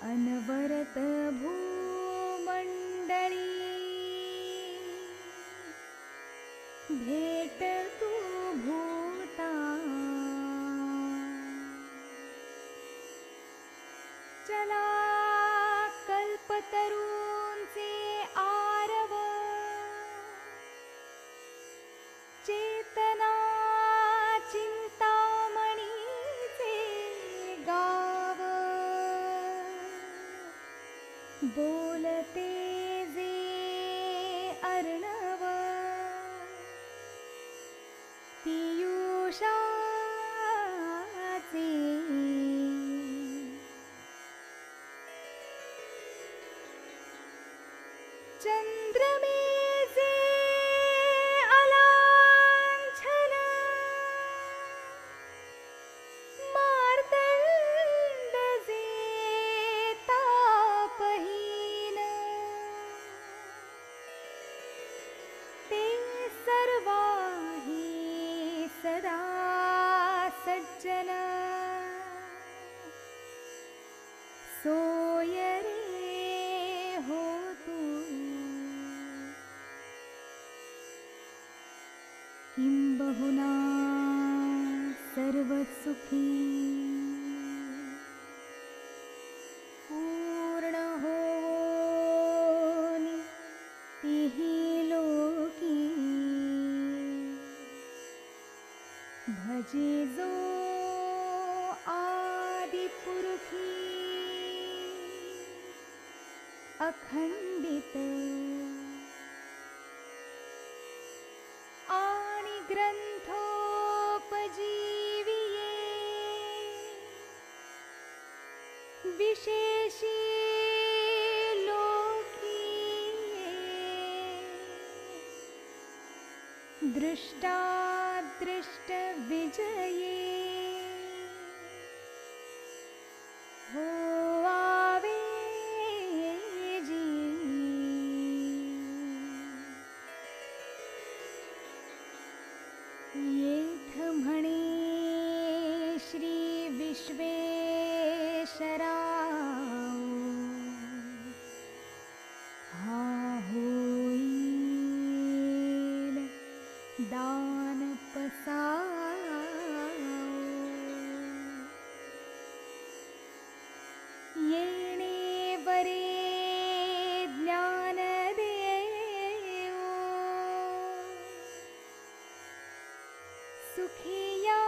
अनवरत भूमंडळी भेट तू भूता चला कल्पतरूंचे आरव चेतना चिंतामणीचे गाव बोलते जे अर्णव पियुषाचे चंद्रमेचे अलांछन मार्तंड जे तापहीन ते सर्वाही सदा सज्जन सोय रे हो तू किंबहुना सर्वसुखी पूर्ण होनी तिही लोकी भजे जो आदिपुरुषी अखंडित आणि ग्रंथोपजीविये विशेषी लोकीये दृष्टादृष्ट विजये हो आवे जी येथ म्हणे श्री विश्वेश्वराव हा होईल दान पसाव येणे वरे ज्ञान देवो सुखिया